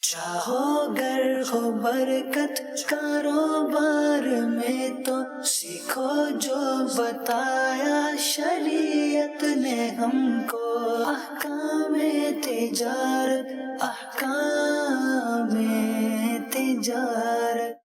چاہو گر ہو برکت کاروبار میں تو سیکھو جو بتایا شریعت نے ہم کو، احکام تجارت، احکام تجارت۔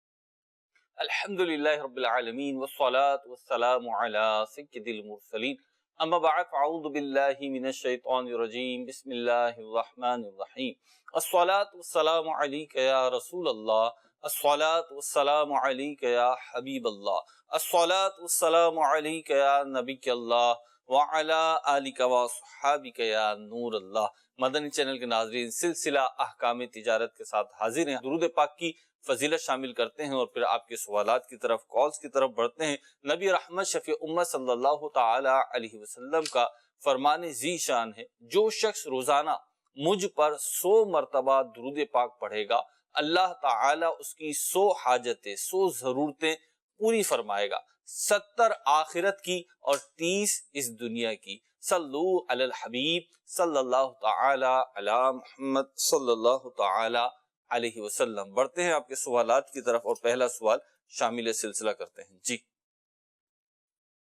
الحمدللہ رب العالمین والصلاة والسلام علی سید المرسلین، اما بعد فاعوذ باللہ من الشیطان الرجیم، بسم اللہ الرحمن الرحیم۔ الصلاة والسلام علیک یا رسول اللہ، الصلاة والسلام علیک یا حبیب اللہ، الصلاة والسلام علیک یا نبی اللہ، وعلی آلک وصحابک یا نور اللہ۔ مدنی چینل کے ناظرین، سلسلہ احکام تجارت کے ساتھ حاضر ہیں۔ درود پاک کی فضیلت شامل کرتے ہیں اور پھر آپ کے سوالات کی طرف، کالز کی طرف بڑھتے ہیں۔ نبی رحمت شفیع امت صلی اللہ تعالی علیہ وسلم کا فرمان ذی شان ہے، جو شخص روزانہ مجھ پر 100 مرتبہ درود پاک پڑھے گا، اللہ تعالی اس کی 100 حاجتیں، 100 ضرورتیں پوری فرمائے گا، 70 آخرت کی اور 30 اس دنیا کی۔ صلو علی الحبیب صلی اللہ تعالی علی محمد صلی اللہ تعالی علیہ وسلم۔ بڑھتے ہیں آپ کے سوالات کی طرف اور پہلا سوال شامل سلسلہ کرتے ہیں۔ جی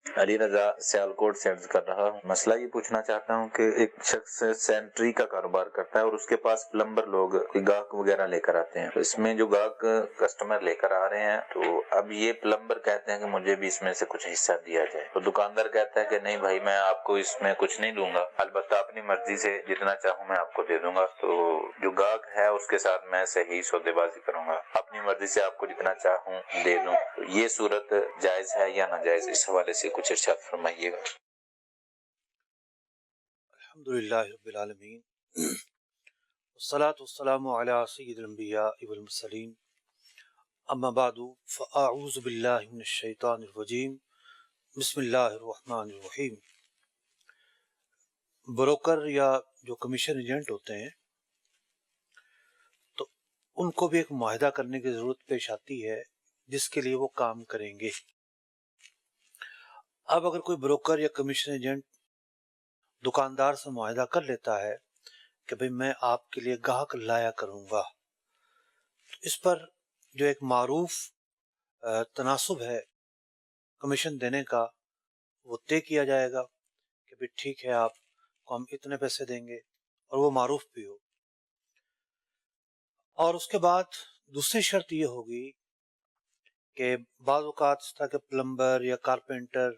علی رضا سیالکوٹ سے عرض کر رہا ہوں، مسئلہ یہ پوچھنا چاہتا ہوں کہ ایک شخص سینٹری کا کاروبار کرتا ہے اور اس کے پاس پلمبر لوگ گاہک وغیرہ لے کر آتے ہیں، اس میں جو گاہک کسٹمر لے کر آ رہے ہیں تو اب یہ پلمبر کہتے ہیں کہ مجھے بھی اس میں سے کچھ حصہ دیا جائے، تو دکاندار کہتا ہے کہ نہیں بھائی، میں آپ کو اس میں کچھ نہیں دوں گا، البتہ اپنی مرضی سے جتنا چاہوں میں آپ کو دے دوں گا۔ تو جو گاہک ہے اس کے ساتھ میں صحیح سودے بازی کروں گا، اپنی مرضی سے آپ کو جتنا چاہوں دے دوں، تو یہ صورت جائز ہے یا ناجائز؟ اس حوالے سے کچھ ارشاد فرمائیے گا۔ الحمدللہ رب العالمین، والصلاة والسلام علی سید الانبیاء والمرسلین، اما بعد فاعوذ باللہ من الشیطان الرجیم، بسم اللہ الرحمن الرحیم۔ بروکر یا جو کمیشن ایجنٹ ہوتے ہیں تو ان کو بھی ایک معاہدہ کرنے کی ضرورت پیش آتی ہے جس کے لیے وہ کام کریں گے۔ اب اگر کوئی بروکر یا کمیشن ایجنٹ دکاندار سے معاہدہ کر لیتا ہے کہ بھئی میں آپ کے لیے گاہک لایا کروں گا، تو اس پر جو ایک معروف تناسب ہے کمیشن دینے کا وہ طے کیا جائے گا کہ بھئی ٹھیک ہے، آپ کو ہم اتنے پیسے دیں گے، اور وہ معروف بھی ہو۔ اور اس کے بعد دوسری شرط یہ ہوگی کہ بعض اوقات اس طرح کے پلمبر یا کارپینٹر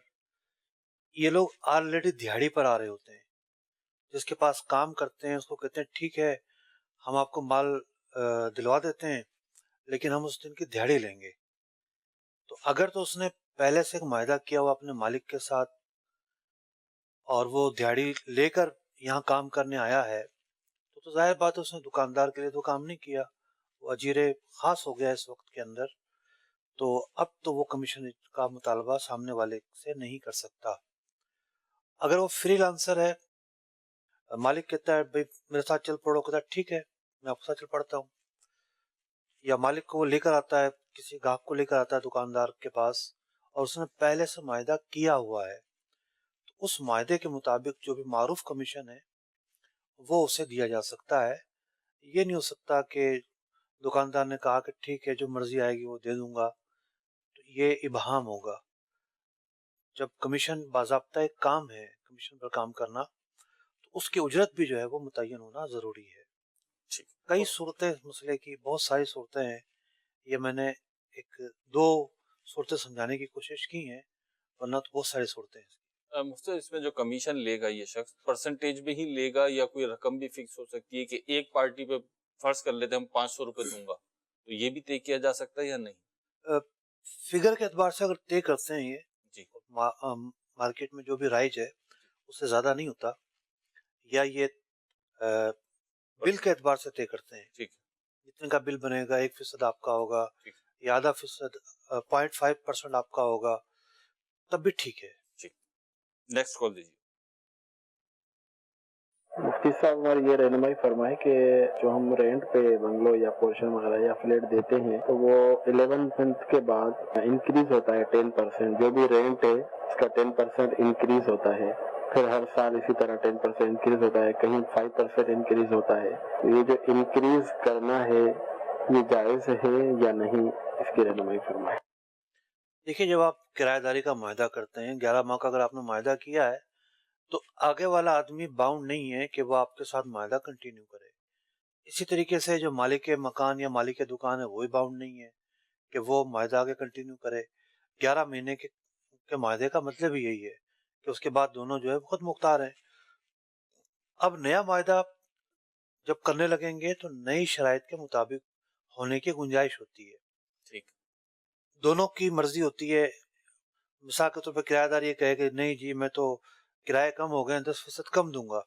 یہ لوگ آلریڈی دیہڑی پر آ رہے ہوتے ہیں، جس کے پاس کام کرتے ہیں اس کو کہتے ہیں ٹھیک ہے ہم آپ کو مال دلوا دیتے ہیں لیکن ہم اس دن کی دیہڑی لیں گے۔ تو اگر تو اس نے پہلے سے ایک معاہدہ کیا ہوا اپنے مالک کے ساتھ اور وہ دیہڑی لے کر یہاں کام کرنے آیا ہے تو ظاہر بات ہے اس نے دکاندار کے لیے تو کام نہیں کیا، وہ اجیر خاص ہو گیا اس وقت کے اندر، تو اب تو وہ کمیشن کا مطالبہ سامنے والے سے نہیں کر سکتا۔ اگر وہ فری لانسر ہے، مالک کہتا ہے بھائی میرے ساتھ چل پڑو، کہتا ہے ٹھیک ہے میں آپ کے ساتھ چل پڑتا ہوں، یا مالک کو وہ لے کر آتا ہے، کسی گاہک کو لے کر آتا ہے دکاندار کے پاس اور اس نے پہلے سے معاہدہ کیا ہوا ہے، تو اس معاہدے کے مطابق جو بھی معروف کمیشن ہے وہ اسے دیا جا سکتا ہے۔ یہ نہیں ہو سکتا کہ دکاندار نے کہا کہ ٹھیک ہے جو مرضی آئے گی وہ دے دوں گا، تو یہ ابہام ہوگا۔ جب کمیشن باضابطہ ایک کام ہے، کمیشن پر کام کرنا، تو اس کی اجرت بھی جو ہے وہ متعین ہونا ضروری ہے۔ کئی صورتیں مسئلے کی، بہت ساری صورتیں ہیں، یہ میں نے ایک دو صورتیں سمجھانے کی کوشش کی ہیں، ورنہ تو بہت ساری صورتیں ہیں۔ مفتی، اس میں جو کمیشن لے گا یہ شخص پرسنٹیج میں ہی لے گا یا کوئی رقم بھی فکس ہو سکتی ہے کہ ایک پارٹی پہ فرض کر لیتے ہیں ہم 500 روپے دوں گا، تو یہ بھی طے کیا جا سکتا ہے یا نہیں؟ فگر کے اعتبار سے اگر طے کرتے ہیں یہ جی مارکیٹ میں جو بھی رائج ہے اس سے زیادہ نہیں ہوتا، یا یہ بل کے اعتبار سے طے کرتے ہیں، ٹھیک ہے، جتنے کا بل بنے گا 1% آپ کا ہوگا یا آدھا فیصد 0.5% آپ کا ہوگا، تب بھی ٹھیک ہے۔ نیکسٹ کال دیجیے۔ مفتی صاحب ہماری یہ رہنمائی فرمائے کہ جو ہم رینٹ پہ بنگلو یا پورشن وغیرہ یا فلیٹ دیتے ہیں تو وہ 11 منتھ کے بعد انکریز ہوتا ہے 10%، جو بھی رینٹ ہے اس کا 10% انکریز ہوتا ہے، پھر ہر سال اسی طرح 10% انکریز ہوتا ہے, کہیں 5% انکریز ہوتا ہے. یہ جو انکریز کرنا ہے یہ جائز ہے یا نہیں, اس کی رہنمائی فرمائیں. دیکھیے, جب آپ کرایہ داری کا معاہدہ کرتے ہیں, 11 ماہ کا اگر آپ نے معاہدہ کیا ہے تو آگے والا آدمی باؤنڈ نہیں ہے کہ وہ آپ کے ساتھ معاہدہ کنٹینیو کرے. اسی طریقے سے جو مالک مکان یا مالک دکان ہے وہی باؤنڈ نہیں ہے کہ وہ معاہدہ آگے کنٹینیو کرے. 11 مہینے کے معاہدے کا مطلب ہی یہی ہے کہ اس کے بعد دونوں جو ہے خود مختار ہیں. اب نیا معاہدہ جب کرنے لگیں گے تو نئی شرائط کے مطابق ہونے کی گنجائش ہوتی ہے. ٹھیک, دونوں کی مرضی ہوتی ہے. مثال کے طور پہ کرایہ دار یہ کہے کہ نہیں جی میں تو کرایہ کم ہو گئے 10% کم دوں گا,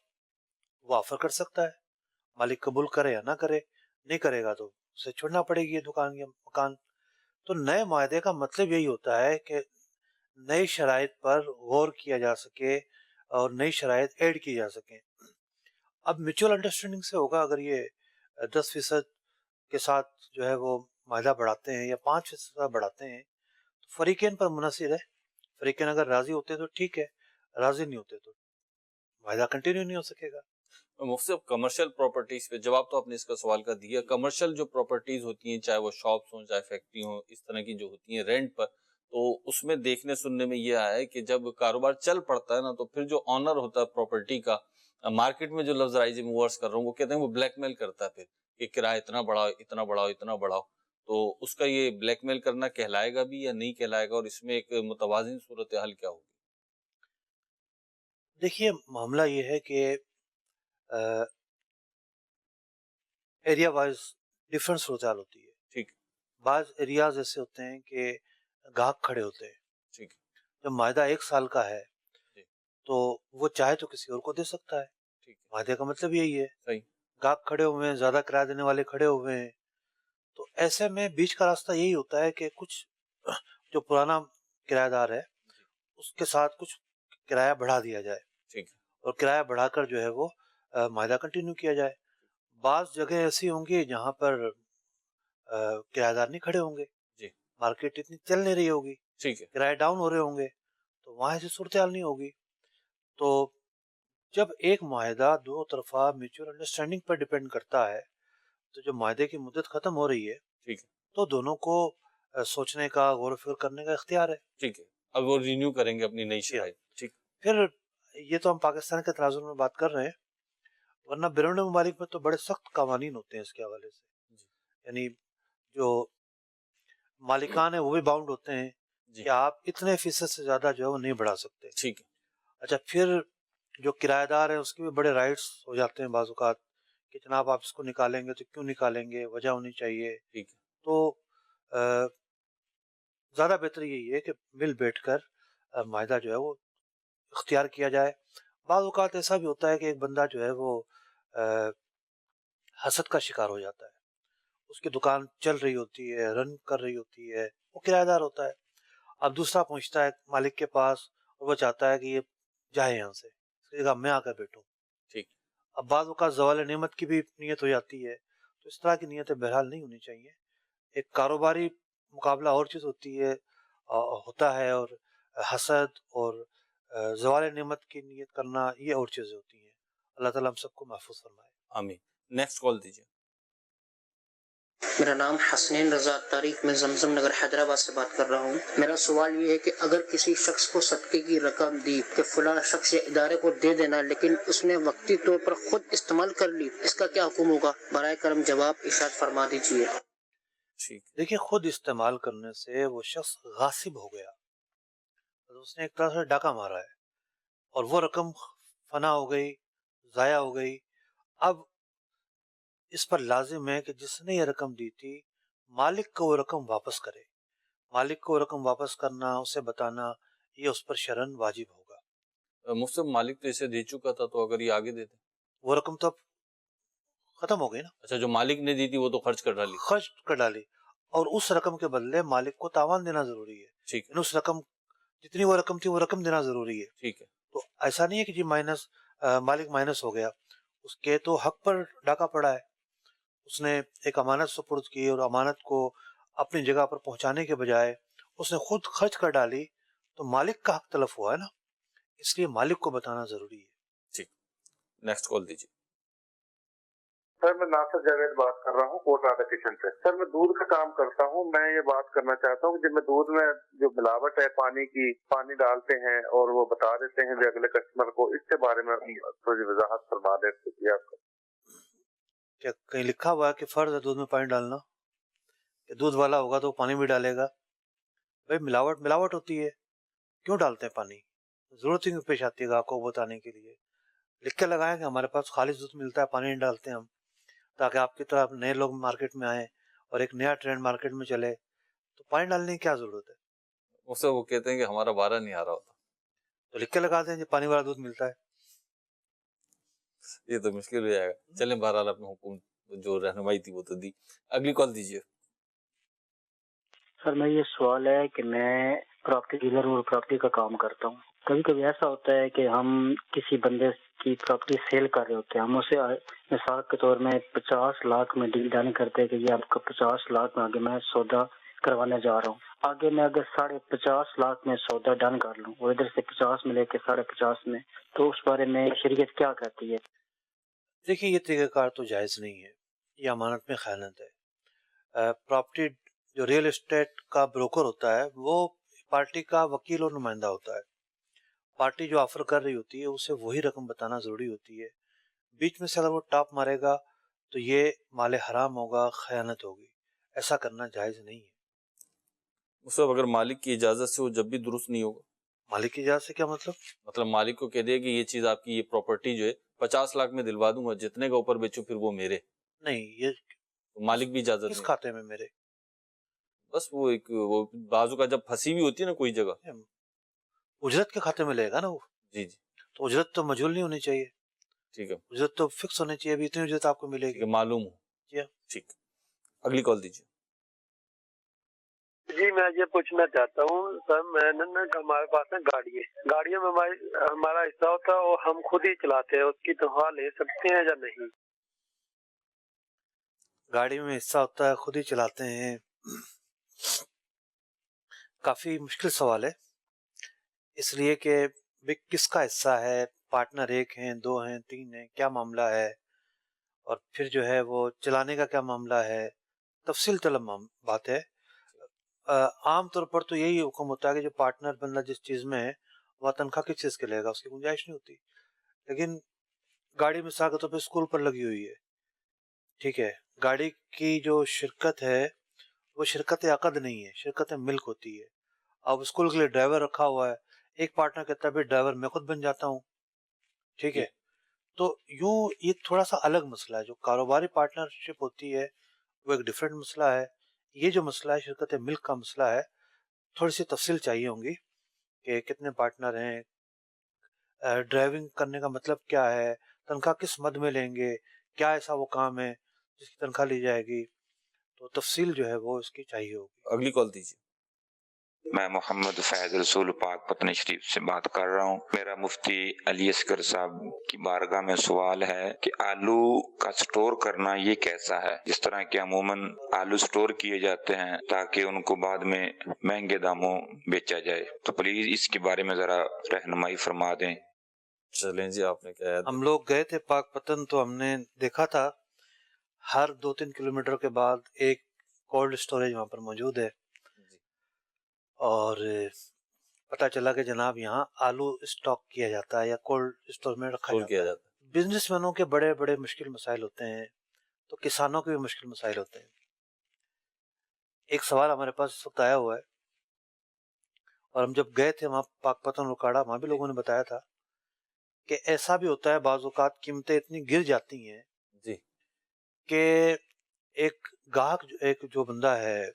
وہ آفر کر سکتا ہے, مالک قبول کرے یا نہ کرے. نہیں کرے گا تو اسے چھوڑنا پڑے گی یہ دکان یا مکان. تو نئے معاہدے کا مطلب یہی ہوتا ہے کہ نئی شرائط پر غور کیا جا سکے اور نئی شرائط ایڈ کی جا سکیں. اب میوچل انڈرسٹینڈنگ سے ہوگا. اگر یہ 10% کے ساتھ جو ہے وہ معاہدہ بڑھاتے ہیں یا 5% بڑھاتے ہیں تو فریقین پر منحصر ہے. فریقین اگر راضی ہوتے تو ٹھیک ہے, راضی نہیں ہوتے تو معاہدہ کنٹینیو نہیں ہو سکے گا. مفتی صاحب کمرشل پراپرٹیز پہ جواب تو آپ نے اس کا سوال کا دیا. کمرشل جو پراپرٹیز ہوتی ہیں, چاہے وہ شاپس ہوں چاہے فیکٹری ہوں, اس طرح کی جو ہوتی ہیں رینٹ پر, تو اس میں دیکھنے سننے میں یہ آیا ہے کہ جب کاروبار چل پڑتا ہے نا تو پھر جو آنر ہوتا ہے پراپرٹی کا, مارکیٹ میں جو لفظ رائج موورس کر رہا ہوں وہ کہتے ہیں وہ بلیک میل کرتا ہے پھر کہ کرایہ اتنا بڑھاؤ اتنا بڑھاؤ اتنا بڑھاؤ. تو اس کا یہ بلیک میل کرنا کہلائے گا بھی یا نہیں کہلائے گا, اور اس میں ایک متوازن صورتحال کیا ہوگی؟ دیکھیے, معاملہ یہ ہے کہ ایریا وائز ڈفرنٹ صورتحال ہوتی ہے. ٹھیک, بعض ایریاز ایسے ہوتے ہیں کہ گاہک کھڑے ہوتے ہیں. ٹھیک, جب معاہدہ 1 سال کا ہے جی. تو وہ چاہے تو کسی اور کو دے سکتا ہے. ٹھیک, معاہدے کا مطلب یہی ہے. صحیح, گاہک کھڑے ہوئے ہیں, زیادہ کرایہ دینے والے کھڑے ہوئے ہیں, تو ایسے میں بیچ کا راستہ یہی ہوتا ہے کہ کچھ جو پرانا کرایہ دار ہے اس کے ساتھ کچھ کرایہ بڑھا دیا جائے. ٹھیک, اور کرایہ بڑھا کر جو ہے وہ معاہدہ کنٹینیو کیا جائے. بعض جگہ ایسی ہوں گی جہاں پر کرایہ دار نہیں کھڑے ہوں گے, جی, مارکیٹ اتنی چل نہیں رہی ہوگی, ٹھیک ہے, کرایہ ڈاؤن ہو رہے ہوں گے, تو وہاں ایسی صورتحال نہیں ہوگی. تو جب ایک معاہدہ دو طرفہ میوچل انڈرسٹینڈنگ پر ڈیپینڈ کرتا ہے تو جب معاہدے کی مدت ختم ہو رہی ہے ٹھیک ہے, تو دونوں کو سوچنے کا, غور و فکر کرنے کا اختیار ہے. ٹھیک ہے, اب وہ رینیو کریں گے اپنی نئی شرائط. ٹھیک, پھر یہ تو ہم پاکستان کے تناظر میں بات کر رہے ہیں, ورنہ بیرون ممالک میں تو بڑے سخت قوانین ہوتے ہیں اس کے حوالے سے. یعنی جو مالکان ہیں وہ بھی باؤنڈ ہوتے ہیں کہ آپ اتنے فیصد سے زیادہ جو ہے وہ نہیں بڑھا سکتے. ٹھیک ہے, اچھا, پھر جو کرایہ دار ہیں اس کے بھی بڑے رائٹس ہو جاتے ہیں بعض اوقات کہ جناب آپ اس کو نکالیں گے تو کیوں نکالیں گے, وجہ ہونی چاہیے. ٹھیک ہے, تو زیادہ بہتر یہی ہے کہ مل بیٹھ کر معاہدہ جو ہے وہ اختیار کیا جائے. بعض اوقات ایسا بھی ہوتا ہے کہ ایک بندہ جو ہے وہ حسد کا شکار ہو جاتا ہے, اس کی دکان چل رہی ہوتی ہے, رن کر رہی ہوتی ہے, وہ کرایہ دار ہوتا ہے. اب دوسرا پہنچتا ہے مالک کے پاس اور وہ چاہتا ہے کہ یہ جائے یہاں سے, اس کی جگہ میں آ کر بیٹھوں. ٹھیک, اب بعض اوقات زوال نعمت کی بھی نیت ہو جاتی ہے, تو اس طرح کی نیتیں بہرحال نہیں ہونی چاہیے. ایک کاروباری مقابلہ اور چیز ہوتا ہے, اور حسد اور زوال نعمت کی نیت کرنا یہ اور چیزیں ہوتی ہیں. اللہ تعالیٰ ہم سب کو محفوظ فرمائے. آمین. نیکسٹ کال دیجیے. میرا نام حسنین رضا طارق, میں زمزم نگر حیدرآباد سے بات کر رہا ہوں. میرا سوال یہ ہے کہ اگر کسی شخص کو صدقے کی رقم دی کہ فلاں شخص یا ادارے کو دے دینا, لیکن اس نے وقتی طور پر خود استعمال کر لی, اس کا کیا حکم ہوگا؟ برائے کرم جواب ارشاد فرما دیجیے. دیکھیے, خود استعمال کرنے سے وہ شخص غاصب ہو گیا, اس نے ایک طرح سے ڈاکہ مارا ہے, اور وہ رقم فنا ہو گئی, ضائع ہو گئی. اب اس پر لازم ہے کہ جس نے یہ رقم دی تھی مالک کو وہ رقم واپس کرے. مالک کو وہ رقم واپس کرنا, اسے بتانا, یہ اس پر شرعاً واجب ہوگا. مفتی مالک تو اسے دے چکا تھا, تو اگر یہ آگے دے دے وہ رقم تو اب ختم ہو گئی نا. اچھا, جو مالک نے دی تھی وہ تو خرچ کر ڈالی. خرچ کر ڈالی, اور اس رقم کے بدلے مالک کو تاوان دینا ضروری ہے. ٹھیک ہے, اس رقم جتنی وہ رقم تھی وہ رقم دینا ضروری ہے. ٹھیک ہے, تو ایسا نہیں ہے کہ جی مالک مائنس ہو گیا, اس کے تو حق پر ڈاکہ پڑا ہے. اس نے ایک امانت سپرد کی اور امانت کو اپنی جگہ پر پہنچانے کے بجائے اس نے خود خرچ کر ڈالی, تو مالک کا حق تلف ہوا ہے نا. اس لیے مالک کو بتانا ضروری ہے. ٹھیک, نیکسٹ کال دیجیے. سر میں ناصر جاوید بات کر رہا ہوں کوٹ راڈا کچن سے. سر میں دودھ کا کام کرتا ہوں. میں یہ بات کرنا چاہتا ہوں کہ جب میں دودھ میں جو ملاوٹ ہے پانی کی, پانی ڈالتے ہیں اور وہ بتا دیتے ہیں جو اگلے کسٹمر کو, اس کے بارے میں تھوڑی وضاحت فرما دیں. کیا کہیں لکھا ہوا ہے کہ فرض ہے دودھ میں پانی ڈالنا؟ کہ دودھ والا ہوگا تو پانی بھی ڈالے گا؟ بھائی ملاوٹ ہوتی ہے, کیوں ڈالتے ہیں پانی؟ ضرورت ہی نہیں پیش آتی ہے گاہک کو بتانے کے لیے. لکھ کے لگائیں کہ ہمارے پاس خالص دودھ ملتا ہے, پانی نہیں ڈالتے ہم, تاکہ آپ کی طرح نئے لوگ مارکیٹ میں آئیں اور ایک نیا ٹرینڈ مارکیٹ میں چلے. تو پانی ڈالنے کی کیا ضرورت ہے؟ اس سے وہ کہتے ہیں کہ ہمارا بارہ نہیں آ رہا ہوتا, تو لکھ کے لگا دیں پانی والا دودھ ملتا ہے. یہ تو مشکل ہو جائے گا. چلیں بہرحال اپنے حکم جو رہنمائی تھی وہ تو دی. اگلی کال دیجیے. سر میں یہ سوال ہے کہ میں پراپرٹی ڈیلر اور پراپرٹی کا کام کرتا ہوں. کبھی کبھی ایسا ہوتا ہے کہ ہم کسی بندے کی پراپرٹی سیل کر رہے ہوتے ہیں, ہم اسے مثال کے طور میں 50 لاکھ میں ڈیل ڈن کرتے ہیں کہ یہ آپ کا 50 لاکھ میں آگے میں سودا کروانے جا رہا ہوں. آگے میں اگر 50.5 لاکھ میں سودا ڈن کر لوں اور ادھر سے 50 میں لے کے 50.5 میں, تو اس بارے میں شریعت کیا کہتی ہے؟ دیکھیے یہ طریقہ کار تو جائز نہیں ہے, یہ امانت میں خیانت ہے. پراپرٹی جو ریئل اسٹیٹ کا بروکر ہوتا ہے وہ پارٹی کا وکیل اور نمائندہ ہوتا ہے. پارٹی جو آفر کر رہی ہوتی ہے اسے وہی رقم بتانا ضروری ہوتی ہے. بیچ میں سے اگر وہ ٹاپ مارے گا تو یہ مال حرام ہوگا, خیانت ہوگی. ایسا کرنا جائز نہیں ہے. اس وقت اگر مالک کی اجازت سے ہو جب بھی درست نہیں ہوگا. مالک کی اجازت سے کیا مطلب؟ مطلب مالک کو کہہ دے کہ یہ چیز آپ کی, یہ پراپرٹی جو ہے 50 لاکھ میں دلوا دوں گا, جتنے کا اوپر بیچوں پھر وہ میرے. نہیں, یہ مالک بھی اجازت کس نہیں. کھاتے میں میرے؟ بس وہ ایک وہ بازو کا جب پھنسی ہوئی ہوتی ہے نا کوئی جگہ, اجرت کے کھاتے میں لے گا نا وہ. جی جی تو اجرت تو مجہول نہیں ہونی چاہیے, ٹھیک ہے, اجرت تو فکس ہونی چاہیے. ابھی اتنی اجرت آپ کو ملے گی, معلوم ہو. جی ٹھیک, اگلی کال دیجیے. جی میں یہ پوچھنا چاہتا ہوں سر, میں نے ہمارے پاس نا گاڑیوں میں ہمارا حصہ ہوتا ہے اور ہم خود ہی چلاتے ہیں, اس کی تنخواہ لے سکتے ہیں یا نہیں؟ گاڑی میں حصہ ہوتا ہے خود ہی چلاتے ہیں, کافی مشکل سوال ہے. اس لیے کہ کس کا حصہ ہے, پارٹنر ایک ہیں, 2 ہیں, 3 ہیں, کیا معاملہ ہے, اور پھر جو ہے وہ چلانے کا کیا معاملہ ہے, تفصیل طلب بات ہے. عام طور پر تو یہی حکم ہوتا ہے کہ جو پارٹنر بندہ جس چیز میں ہے وہ تنخواہ کس چیز کے لے گا, اس کی گنجائش نہیں ہوتی. لیکن گاڑی مثال کے طور پہ اسکول پر لگی ہوئی ہے, ٹھیک ہے, گاڑی کی جو شرکت ہے وہ شرکت عقد نہیں ہے, شرکت ملک ہوتی ہے. اب اسکول کے لیے ڈرائیور رکھا ہوا ہے, ایک پارٹنر کہتا ہے بھی ڈرائیور میں خود بن جاتا ہوں, ٹھیک ہے. تو یوں یہ تھوڑا سا الگ مسئلہ ہے. جو کاروباری پارٹنرشپ ہوتی ہے وہ ایک ڈیفرنٹ مسئلہ ہے. یہ جو مسئلہ ہے شرکت ملک کا مسئلہ ہے, تھوڑی سی تفصیل چاہیے ہوں گی کہ کتنے پارٹنر ہیں, ڈرائیونگ کرنے کا مطلب کیا ہے, تنخواہ کس مد میں لیں گے, کیا ایسا وہ کام ہے جس کی تنخواہ لی جائے گی, تو تفصیل جو ہے وہ اس کی چاہیے ہوگی. اگلی کال دیجیے. میں محمد فیض رسول پاک پتن شریف سے بات کر رہا ہوں. میرا مفتی علی اصغر صاحب کی بارگاہ میں سوال ہے کہ آلو کا سٹور کرنا یہ کیسا ہے؟ جس طرح کہ عموماً آلو سٹور کیے جاتے ہیں تاکہ ان کو بعد میں مہنگے داموں بیچا جائے, تو پلیز اس کے بارے میں ذرا رہنمائی فرما دیں. چلیں جی, آپ نے کیا, ہم لوگ گئے تھے پاک پتن تو ہم نے دیکھا تھا ہر 2-3 کلومیٹر کے بعد ایک کولڈ اسٹوریج وہاں پر موجود ہے, اور پتہ چلا کہ جناب یہاں آلو اسٹاک کیا جاتا ہے یا کولڈ اسٹور میں رکھا جاتا ہے. بزنس مینوں کے بڑے بڑے مشکل مسائل ہوتے ہیں, تو کسانوں کے بھی مشکل مسائل ہوتے ہیں. ایک سوال ہمارے پاس اس وقت آیا ہوا ہے, اور ہم جب گئے تھے وہاں پاک پتن رکاڑا, وہاں بھی لوگوں نے بتایا تھا کہ ایسا بھی ہوتا ہے بعض اوقات قیمتیں اتنی گر جاتی ہیں جی کہ ایک گاہک ایک جو بندہ ہے,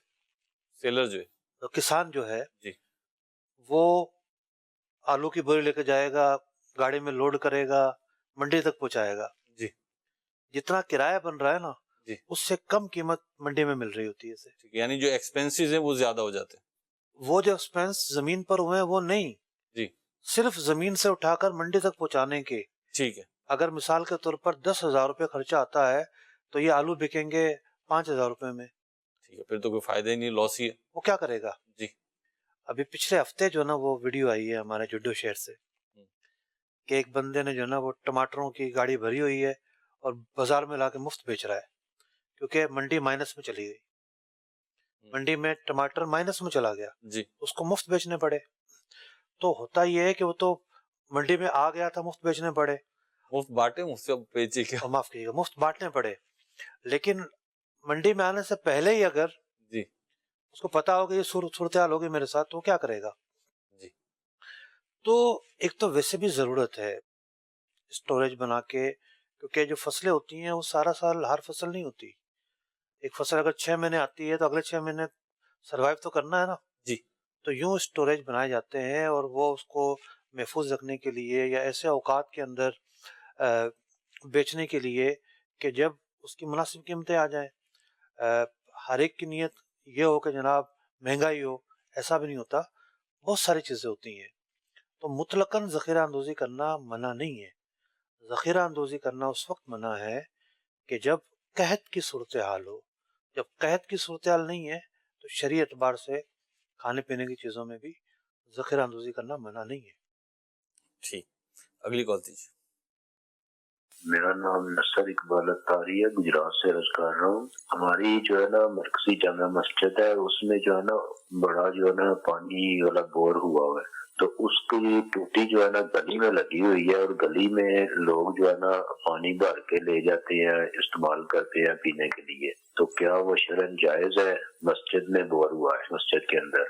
سیلر جو ہے, کسان جو ہے, جی, وہ آلو کی بوری لے کے جائے گا, گاڑی میں لوڈ کرے گا, منڈی تک پہنچائے گا. جی, جتنا کرایہ بن رہا ہے نا, جی, اس سے کم قیمت منڈی میں مل رہی ہوتی ہے اسے. یعنی جو ایکسپینسز ہیں وہ زیادہ ہو جاتے ہیں. وہ جو ایکسپینس زمین پر ہوئے ہیں وہ نہیں, جی, صرف زمین سے اٹھا کر منڈی تک پہنچانے کے. ٹھیک ہے, اگر مثال کے طور پر 10,000 روپے خرچہ آتا ہے تو یہ آلو بکیں گے 5,000 روپے میں. ٹھیک ہے, پھر تو کوئی فائدہ ہی نہیں, لاس ہی ہے. وہ کیا کرے گا؟ جی, ابھی پچھلے ہفتے جو نا وہ ویڈیو آئی ہے ہمارے جڈو شہر سے, کہ ایک بندے نے جو ہے نا وہ ٹماٹروں کی گاڑی بھری ہوئی ہے اور بازار میں لا کے مفت بیچ رہا ہے، کیونکہ منڈی مائنس میں چلی گئی، منڈی میں ٹماٹر مائنس میں چلا گیا، جی اس کو مفت بیچنے پڑے۔ تو ہوتا یہ ہے کہ وہ تو منڈی میں آ گیا تھا، مفت بیچنے پڑے، مفت بانٹے مفت سے بیچے کیا؟ اور معاف کیجیے گا مفت بانٹنے پڑے، لیکن منڈی میں آنے سے پہلے ہی اگر جی اس کو پتا ہوگا یہ صورتحال ہوگی میرے ساتھ، تو وہ کیا کرے گا؟ جی تو ایک تو ویسے بھی ضرورت ہے اسٹوریج بنا کے، کیونکہ جو فصلیں ہوتی ہیں وہ سارا سال ہر فصل نہیں ہوتی، ایک فصل اگر 6 مہینے آتی ہے تو اگلے 6 مہینے سروائیو تو کرنا ہے نا، جی تو یوں اسٹوریج بنائے جاتے ہیں، اور وہ اس کو محفوظ رکھنے کے لیے یا ایسے اوقات کے اندر بیچنے کے لیے کہ جب اس کی مناسب قیمتیں آ جائیں۔ ہر ایک کی نیت یہ ہو کہ جناب مہنگائی ہو، ایسا بھی نہیں ہوتا، بہت ساری چیزیں ہوتی ہیں۔ تو مطلقاً ذخیرہ اندوزی کرنا منع نہیں ہے، ذخیرہ اندوزی کرنا اس وقت منع ہے کہ جب قحط کی صورتحال ہو، جب قحط کی صورتحال نہیں ہے تو شرعی اعتبار سے کھانے پینے کی چیزوں میں بھی ذخیرہ اندوزی کرنا منع نہیں ہے۔ ٹھیک، اگلی کال دیجیے۔ میرا نام نصر اقبال اتاری ہے، گجرات سے عرض کر رہا ہوں۔ ہماری جو ہے نا مرکزی جامع مسجد ہے، اس میں جو ہے نا بڑا جو ہے نا پانی والا بور ہوا ہوا ہے، تو اس کی ٹوٹی جو ہے نا گلی میں لگی ہوئی ہے، اور گلی میں لوگ جو ہے نا پانی بھر کے لے جاتے ہیں، استعمال کرتے ہیں پینے کے لیے، تو کیا وہ شرعاً جائز ہے؟ مسجد میں بور ہوا ہے، مسجد کے اندر۔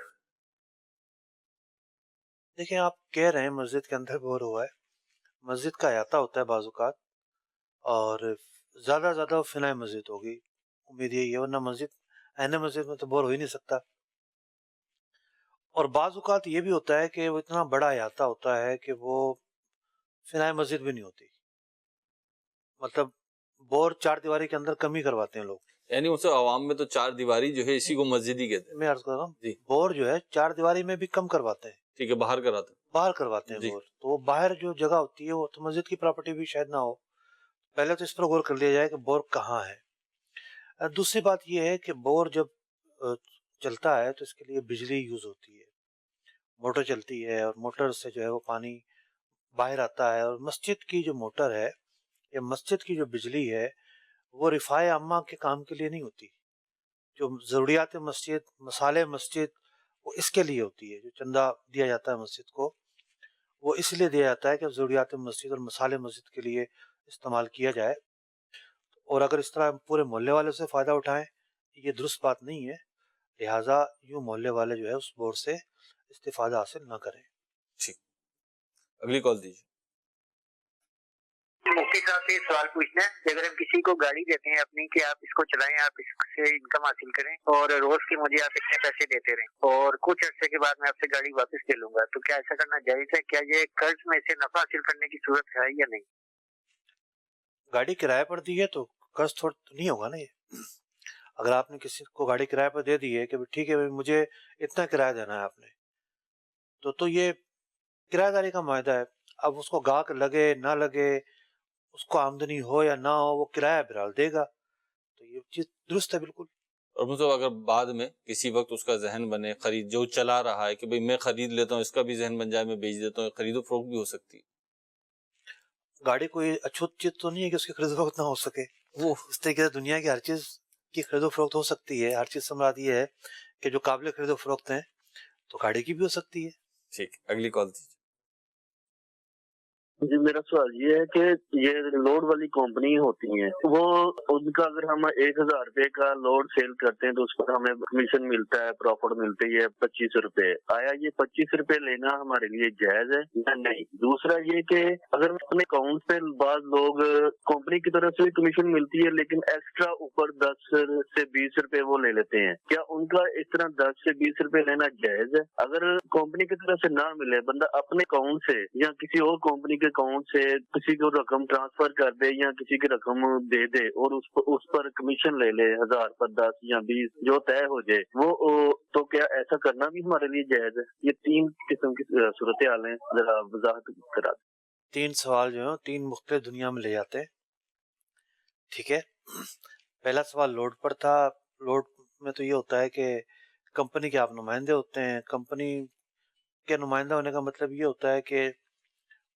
دیکھیں آپ کہہ رہے ہیں مسجد کے اندر بور ہوا ہے، مسجد کا احاطہ ہوتا ہے بعض اوقات، اور زیادہ زیادہ فنائے مسجد ہوگی، امید یہی ہے، ورنہ مسجد میں تو بور ہو ہی نہیں سکتا۔ اور بعض اوقات یہ بھی ہوتا ہے کہ وہ اتنا بڑا احاطہ ہوتا ہے کہ وہ فنائے مسجد بھی نہیں ہوتی، مطلب بور 4 دیواری کے اندر کم ہی کرواتے ہیں لوگ، یعنی اسے عوام میں تو 4 دیواری جو ہے اسی کو مسجد ہی کہتے ہیں۔ میں عرض کر رہا ہوں جی بور جو ہے 4 دیواری میں بھی کم کرواتے ہیں، ٹھیک ہے، باہر کراتے ہیں، باہر کرواتے ہیں جی بور، تو وہ باہر جو جگہ ہوتی ہے وہ تو مسجد کی پراپرٹی بھی شاید نہ ہو، پہلے تو اس پر غور کر لیا جائے کہ بور کہاں ہے۔ دوسری بات یہ ہے کہ بور جب چلتا ہے تو اس کے لیے بجلی یوز ہوتی ہے، موٹر چلتی ہے، اور موٹر سے جو ہے وہ پانی باہر آتا ہے، اور مسجد کی جو موٹر ہے یا مسجد کی جو بجلی ہے وہ رفاع عامہ کے کام کے لیے نہیں ہوتی، جو ضروریات مسجد، مسالے مسجد، وہ اس کے لیے ہوتی ہے، جو چندہ دیا جاتا ہے مسجد کو وہ اس لیے دیا جاتا ہے کہ ضروریات مسجد اور مسالے مسجد کے لیے استعمال کیا جائے، اور اگر اس طرح پورے محلے والے سے فائدہ اٹھائیں یہ درست بات نہیں ہے، لہٰذا یوں محلے والے جو ہے اس بور سے استفادہ حاصل نہ کریں۔ ٹھیک، اگلی کال دیجیے۔ مفتی صاحب سے سوال پوچھنا ہے کہ اگر ہم کسی کو گاڑی دیتے ہیں اپنی کہ آپ اس کو چلائیں، آپ اس سے انکم حاصل کریں اور روز کے مجھے آپ اتنے پیسے دیتے رہیں اور کچھ عرصے کے بعد میں آپ سے گاڑی واپس لے لوں گا، تو کیا ایسا کرنا جائز ہے؟ کیا یہ قرض میں سے نفع حاصل کرنے کی صورت ہے یا نہیں؟ گاڑی کرائے پر دی ہے تو قرض تھوڑا نہیں ہوگا نا یہ، اگر آپ نے کسی کو گاڑی کرائے پر دے دی ہے کہ ٹھیک ہے مجھے اتنا کرایہ دینا ہے آپ نے، تو یہ کرایہ داری کا معاہدہ ہے، اب اس کو گاہک لگے نہ لگے، اس کو آمدنی ہو یا نہ ہو، وہ کرایہ بہرحال دے گا، تو یہ چیز درست ہے بالکل۔ اور مطلب اگر بعد میں کسی وقت اس کا ذہن بنے، خرید جو چلا رہا ہے کہ بھئی میں خرید لیتا ہوں، اس کا بھی ذہن بن جائے میں بیچ دیتا ہوں، خرید و فروخت بھی ہو سکتی ہے۔ گاڑی کوئی اچھوت چیز تو نہیں ہے کہ اس کی خرید و فروخت نہ ہو سکے، وہ اس طریقے سے دنیا کی ہر چیز کی خرید و فروخت ہو سکتی ہے، ہر چیز سے مراد یہ ہے کہ جو قابل خرید و فروخت ہیں تو گاڑی کی بھی ہو سکتی ہے۔ ٹھیک، اگلی کال دیجیے۔ جی میرا سوال یہ ہے کہ یہ لوڈ والی کمپنی ہوتی ہیں، وہ ان کا اگر ہم 1000 روپے کا لوڈ سیل کرتے ہیں تو اس پر ہمیں کمیشن ملتا ہے، پروفٹ ملتی ہے 25 روپے، آیا یہ 25 روپے لینا ہمارے لیے جائز ہے یا نہیں؟ دوسرا یہ کہ اگر اپنے اکاؤنٹ سے بعض لوگ کمپنی کی طرف سے کمیشن ملتی ہے لیکن ایکسٹرا اوپر 10 سے 20 روپے وہ لے لیتے ہیں، کیا ان کا اس طرح 10 سے 20 روپے لینا جائز ہے؟ اگر کمپنی کی طرف سے نہ ملے، بندہ اپنے اکاؤنٹ سے یا کسی اور کمپنی کے اکاؤنٹ سے کسی کو رقم ٹرانسفر کر دے یا کسی کی رقم دے دے اور اس پر کمیشن لے لے 1000 پر 10 یا 20 جو طے ہو جائے وہ، تو کیا ایسا کرنا بھی ہمارے لیے جائز ہے؟ یہ 3 قسم کی صورتحال ہیں، ذرا وضاحت کرا دیں۔ 3 سوال جو ہیں 3 مختلف دنیا میں لے جاتے ہیں، ٹھیک ہے۔ پہلا سوال لوڈ پر تھا، لوڈ میں تو یہ ہوتا ہے کہ کمپنی کے آپ نمائندے ہوتے ہیں، کمپنی کے نمائندہ ہونے کا مطلب یہ ہوتا ہے کہ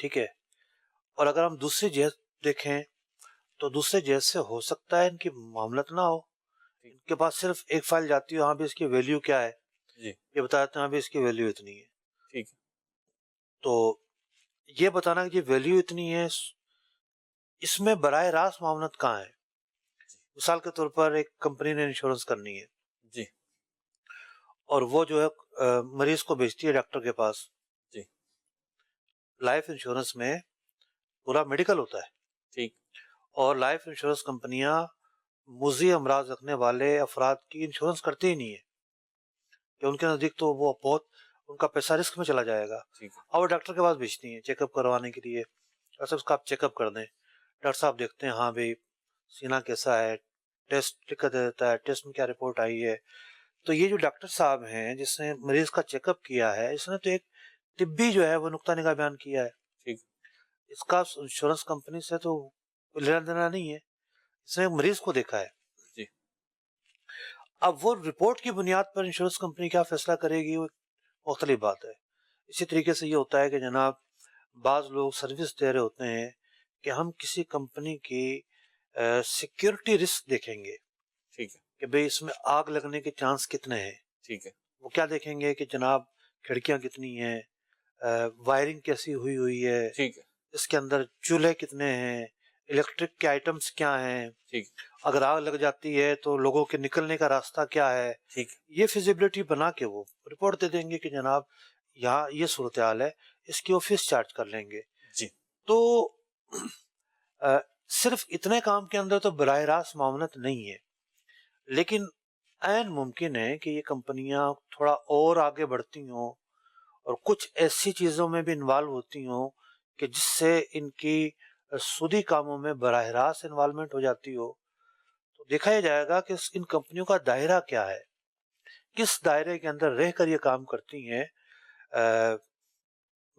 ٹھیک ہے. اور اگر ہم دوسری جہت دیکھیں تو دوسرے جہت سے ہو سکتا ہے ان کی معاملت نہ ہو, ان کے پاس صرف ایک فائل جاتی ہے, ہاں بھی اس کی ویلیو کیا ہے, یہ بتاتے ہیں ہاں بھی اس کی ویلیو اتنی ہے. ٹھیک ہے. تو یہ بتانا کہ یہ ویلیو اتنی ہے, اس میں براہ راست معاونت کہاں ہے؟ مثال کے طور پر ایک کمپنی نے انشورنس کرنی ہے جی, اور وہ جو ہے مریض کو بھیجتی ہے ڈاکٹر کے پاس. جی, لائف انشورنس میں پورا میڈیکل ہوتا ہے. ٹھیک. اور لائف انشورنس کمپنیاں مزی امراض رکھنے والے افراد کی انشورنس کرتی ہی نہیں ہے, کہ ان کے نزدیک تو وہ بہت ان کا پیسہ رسک میں چلا جائے گا. اور وہ ڈاکٹر کے پاس بھیجتی ہیں چیک اپ کروانے کے لیے, اچھا اس کا آپ چیک اپ کر دیں. ڈاکٹر صاحب دیکھتے ہیں ہاں بھائی سینہ کیسا ہے, ٹیسٹ لکھ دے دیتا ہے, ٹیسٹ میں کیا رپورٹ آئی ہے. تو یہ جو ڈاکٹر صاحب ہیں جس نے مریض کا چیک اپ کیا ہے, اس نے تو ایک طبی جو ہے وہ نقطہ نگاہ بیان کیا ہے. ٹھیک. اس کا انشورنس کمپنی سے تو لینا دینا نہیں ہے, اس نے مریض کو دیکھا ہے. جی. اب وہ رپورٹ کی بنیاد پر انشورنس کمپنی کیا فیصلہ کرے گی وہ مختلف بات ہے. اسی طریقے سے یہ ہوتا ہے کہ جناب بعض لوگ سروس دے رہے ہوتے ہیں کہ ہم کسی کمپنی کی سیکیورٹی رسک دیکھیں گے. ٹھیک ہے. کہ بھئی اس میں آگ لگنے کے چانس کتنے ہیں. ٹھیک ہے. وہ کیا دیکھیں گے کہ جناب کھڑکیاں کتنی ہیں, وائرنگ کیسی ہوئی ہوئی ہے, ٹھیک ہے. اس کے اندر چولہے کتنے ہیں, الیکٹرک کے آئٹمس کیا ہیں, ٹھیک. اگر آگ لگ جاتی ہے تو لوگوں کے نکلنے کا راستہ کیا ہے. ٹھیک. یہ فیزیبلٹی بنا کے وہ رپورٹ دے دیں گے کہ جناب یہاں یہ صورتحال ہے, اس کی آفس چارج کر لیں گے. جی. تو صرف اتنے کام کے اندر تو براہ راست معاونت نہیں ہے, لیکن عین ممکن ہے کہ یہ کمپنیاں تھوڑا اور آگے بڑھتی ہوں اور کچھ ایسی چیزوں میں بھی انوالو ہوتی ہوں کہ جس سے ان کی سودی کاموں میں براہ راست انوالومنٹ ہو جاتی ہو. تو دیکھا یہ جائے گا کہ ان کمپنیوں کا دائرہ کیا ہے, کس دائرے کے اندر رہ کر یہ کام کرتی ہیں.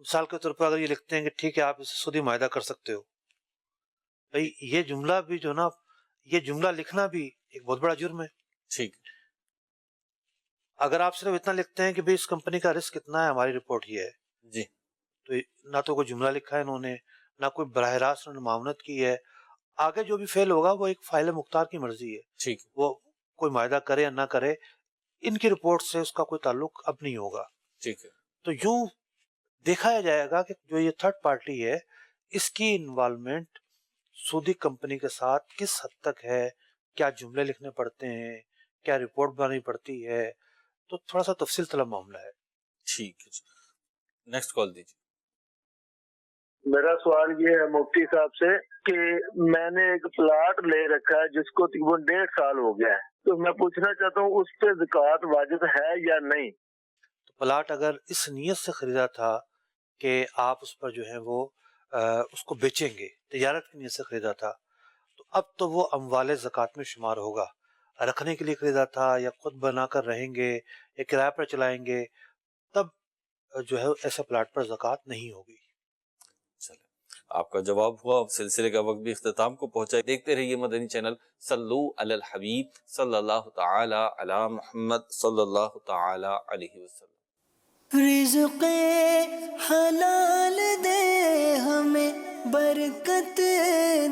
مثال کے طور پر اگر یہ لکھتے ہیں کہ ٹھیک ہے آپ اسے سودی معاہدہ کر سکتے ہو, بھئی یہ جملہ بھی جو نا, یہ جملہ لکھنا بھی ایک بہت بڑا جرم ہے. ٹھیک. اگر آپ صرف اتنا لکھتے ہیں کہ بھئی اس کمپنی کا رسک کتنا ہے, ہماری رپورٹ یہ ہے, جی, تو نہ تو کوئی جملہ لکھا ہے انہوں نے, نہ کوئی براہ راست انہوں نے معاونت کی ہے. آگے جو بھی فیل ہوگا وہ ایک فائل مختار کی مرضی ہے. ٹھیک. وہ کوئی معاہدہ کرے یا نہ کرے, ان کی رپورٹ سے اس کا کوئی تعلق اب نہیں ہوگا. ٹھیک ہے. تو یوں دیکھا جائے گا کہ جو یہ تھرڈ پارٹی ہے اس کی انوالومنٹ سودی کمپنی کے ساتھ کس حد تک ہے, کیا جملے لکھنے پڑتے ہیں, کیا رپورٹ بنانی پڑتی ہے. تو تھوڑا سا تفصیل طلب معاملہ ہے. ٹھیک ہے. نیکسٹ کال دیجیے. میرا سوال یہ ہے مفتی صاحب سے کہ میں نے ایک پلاٹ لے رکھا ہے جس کو تقریباً 1.5 سال ہو گیا ہے, تو میں پوچھنا چاہتا ہوں اس پہ زکوٰۃ واجب ہے یا نہیں. تو پلاٹ اگر اس نیت سے خریدا تھا کہ آپ اس پر جو ہے وہ اس کو بیچیں گے, تجارت کی نیت سے خریدا تھا, تو اب تو وہ اموال زکوٰۃ میں شمار ہوگا. رکھنے کے لیے خریدا تھا یا خود بنا کر رہیں گے یا کرایہ پر چلائیں گے, تب جو ہے ایسے پلاٹ پر زکوٰۃ نہیں ہوگی. چلیں, آپ کا جواب ہوا. سلسلے کا وقت بھی اختتام کو پہنچا. دیکھتے رہیے مدنی چینل. صلو علی الحبیب صلی اللہ تعالی علی محمد صلی اللہ تعالی علیہ وسلم. رزق حلال دے ہمیں, برکت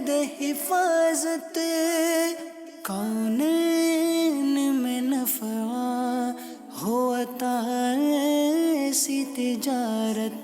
دے حفاظت, کونین میں نفع ہو عطا ایسی تجارت.